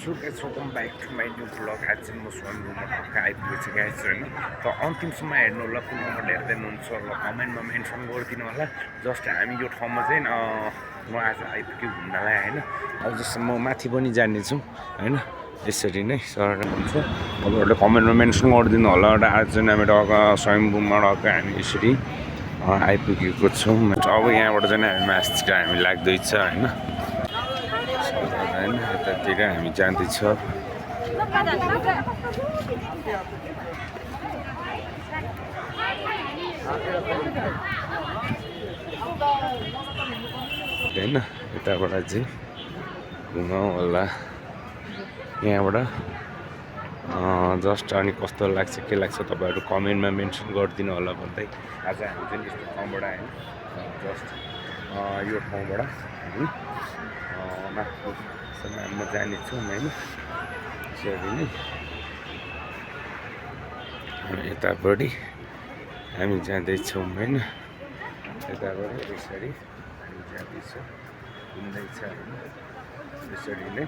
So guys welcome back to my new blog. आज चाहिँ म स्वयम्भूमा टक्क आइपुगेको छु गाइस होइन। त अन्तिमसम्म हेर्नु होला, कुन ठाउँबाट हेर्दै हुनुहुन्छ ल कमेन्टमा मेन्सन गरिदिनु होला। जस्ट हामी यो ठाउँमा चाहिँ म आज आइपुग्यो घुम्नलाई होइन। अब जस्तो म माथि पनि जानेछु होइन, यसरी नै सर हुन्छ। तपाईँहरूले कमेन्टमा मेन्सन गरिदिनु होला। र आज चाहिँ हामी टक्क स्वयम्भूमा टक्क हामी यसरी आइपुगेको छौँ। अब यहाँबाट चाहिँ हामी मास्तिर हामी लाग्दैछ होइन। होइन यतातिर हामी जाँदैछ। होइन यताबाट चाहिँ घुमाउँ होला यहाँबाट जस्ट। अनि कस्तो लाग्छ के लाग्छ तपाईँहरू कमेन्टमा मेन्सन गरिदिनु होला भन्दै आज हामी चाहिँ यस्तो ठाउँबाट होइन जस्ट यो ठाउँबाट हामी माथिसम्म म जानेछु होइन। यसरी नै यतापट्टि हामी जाँदैछौँ होइन। यताबाट यसरी हामी जाँदैछौँ, घुम्दैछ होइन। यसरी नै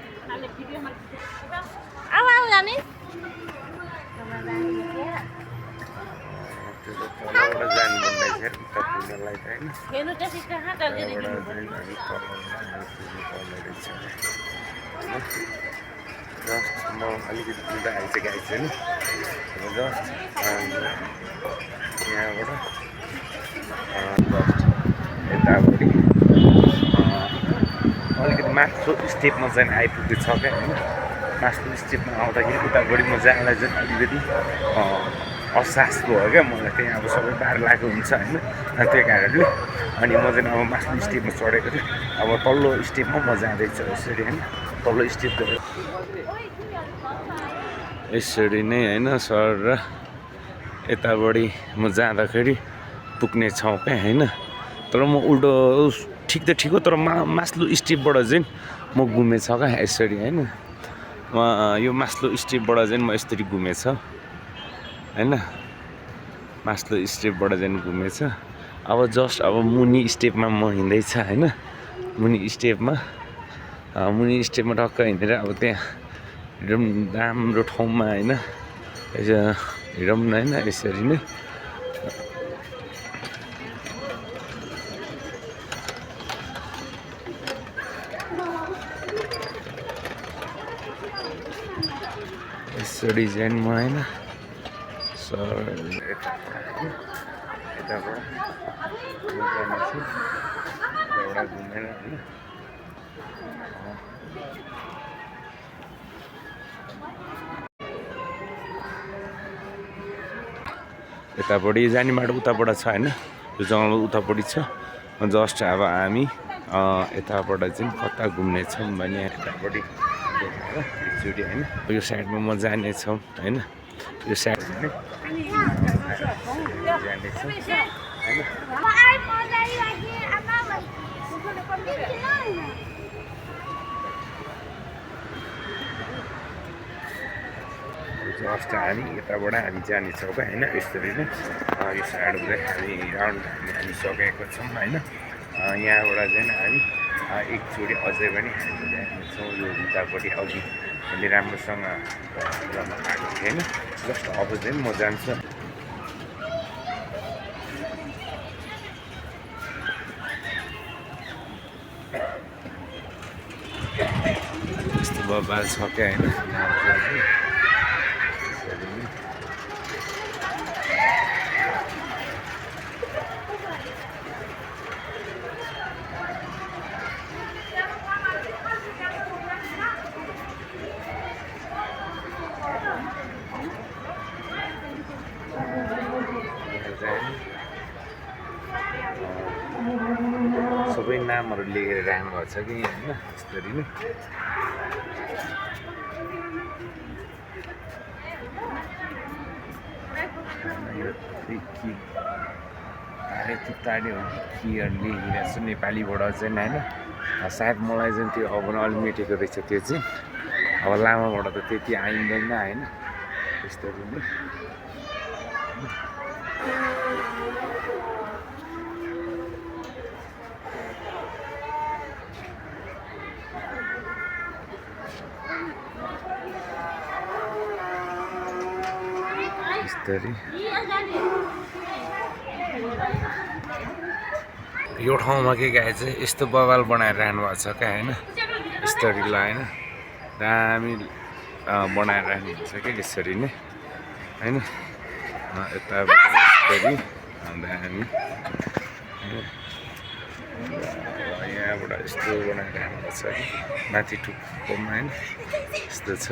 तलबाट जानु भन्दैछ उता पुग्नलाई त होइन। जस्ट म अलिकति पुग्दा आइसकेको होइन। जस्ट यहाँबाट जस्ट यतापट्टि अलिकति माथिल्लो स्टेपमा चाहिँ आइपुगेको छ क्या होइन। माथिल्लो स्टेपमा आउँदाखेरि उतापट्टि म जाँदा चाहिँ अलिकति असास भयो क्या मलाई। त्यहाँ अब सबै बाहिर लागेको हुन्छ होइन। त्यही कारणले अनि म चाहिँ अब माथिल्लो स्टेपमा चढेको थिएँ। अब तल्लो स्टेपमा म जाँदैछु यसरी होइन। तल्लो स्टेप यसरी नै होइन सर। र यतापट्टि म जाँदाखेरि पुग्ने छौँ क्या होइन। तर म उल्टो ठिक त ठिक हो, तर माथिल्लो स्टेपबाट चाहिँ म घुमेछ क्या यसरी होइन। यो माथिल्लो स्टेपबाट चाहिँ म यसरी घुमेछ होइन। माथिल्लो स्टेपबाट चाहिँ घुमेछ। अब जस्ट अब मुनि स्टेपमा म हिँड्दैछ होइन। मुनि स्टेपमा टक्क हिँडेर अब त्यहाँ हेरौँ राम्रो ठाउँमा होइन। हेरौँ न होइन यसरी नै। यसरी चाहिँ म होइन सर यताबाट घुमेर होइन। यतापट्टि जाने बाटो उताबाट छ होइन। यो जङ्गल उतापट्टि छ। जस्ट अब हामी यताबाट चाहिँ कता घुम्नेछौँ भने यतापट्टि एकचोटि होइन। यो साइडमा म जानेछौँ होइन। यो साइड जानेछौँ जस्ट हामी यताबाट हामी जानेछौँ क्या होइन। यसरी नै यो साइडबाट हामी राउन्ड हामी सकेको छौँ होइन। यहाँबाट चाहिँ हामी एकचोटि अझै पनि हामी जानेछौँ यो उतापट्टि। अघि मैले राम्रोसँग गर्न पाएको थिएँ होइन। जस्ट अब चाहिँ म जान्छु। यस्तो बबाल छ क्या होइन। सबै नामहरू लेखेर राख्नु भएको छ कि होइन। यसरी नै तारे तुत्तारे हो कि लेखिरहेको छु नेपालीबाट चाहिँ होइन। सायद मलाई चाहिँ त्यो अब अलि मेटेको रहेछ त्यो चाहिँ। अब लामाबाट त त्यति आइँदैन होइन। यसरी नै यस्तरी यो ठाउँमा के गाई चाहिँ यस्तो बवाल बनाएर राख्नु भएको छ क्या होइन यस्तरीलाई होइन दामी बनाएर राख्नुहुन्छ क्या यसरी नै होइन यता यस्तरी दामी यहाँबाट यस्तो बनाएर राख्नु छ कि माथि टुप्पोमा होइन यस्तो छ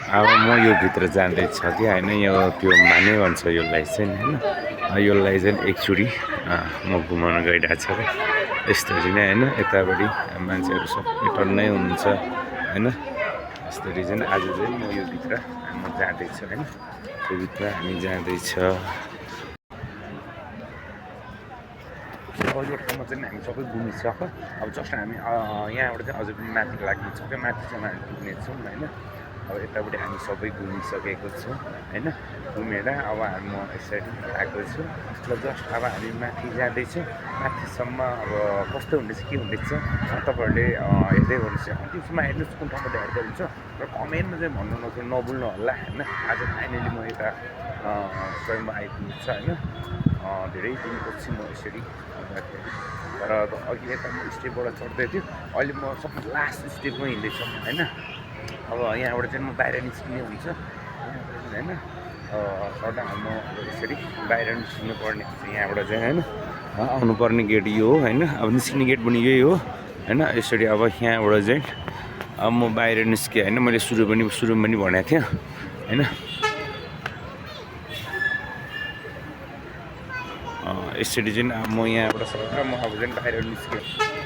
अब म यो भित्र जाँदैछ कि होइन यो त्यो माने भन्छ यसलाई चाहिँ होइन यसलाई चाहिँ एकचोटि म घुमाउन गइरहेको छ क्या यस्तरी नै होइन यतापट्टि मान्छेहरू सबै टन्नै हुनुहुन्छ होइन यस्तरी चाहिँ आज चाहिँ म यो भित्र म जाँदैछ होइन त्यो भित्र हामी जाँदैछ अब यो ठाउँमा चाहिँ हामी सबै घुमिसक्यो अब जस्ट हामी यहाँबाट चाहिँ अझै पनि माथि लाग्ने छ क्या माथि चाहिँ हामी पुग्नेछौँ होइन अब यतापट्टि हामी सबै घुमिसकेको छौँ होइन घुमेर अब म यसरी आएको छु र जस्ट अब हामी माथि जाँदैछौँ माथिसम्म अब कस्तो हुँदैछ के हुँदैछ तपाईँहरूले हेर्दै गर्नुहोस् त्यसमा हेर्नुहोस् कुन ठाउँबाट हेर्दै हुन्छ र कमेन्टमा चाहिँ भन्नु नभुल्नु होला होइन आज फाइनली म यता स्वयंमा आइपुगेको छ होइन धेरै दिनपछि म यसरी तर अघि यता म स्टेपबाट चढ्दै थियो अहिले म सबै लास्ट स्टेपमा हिँड्दैछु होइन अब यहाँबाट चाहिँ म बाहिर निस्किने हुन्छ होइन सदा म यसरी बाहिर निस्किनु पर्ने हुन्छ यहाँबाट चाहिँ होइन आउनुपर्ने गेट यो हो होइन अब निस्किने गेट पनि यही हो होइन यसरी अब यहाँबाट चाहिँ अब म बाहिर निस्केँ होइन मैले सुरुमा पनि भनेको थिएँ होइन यसरी चाहिँ म यहाँबाट सबै म अब चाहिँ बाहिर निस्केँ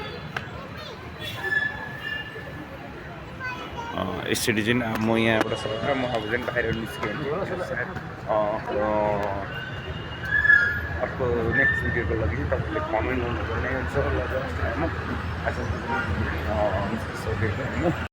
यसरी चाहिँ म यहाँबाट सबै म अब चाहिँ बाहिर निस्केँ अर्को नेक्स्ट भिडियोको लागि तपाईँले कमेन्ट गर्नुपर्ने हुन्छ ल जस्ट होइन आज निस्किसकेको होइन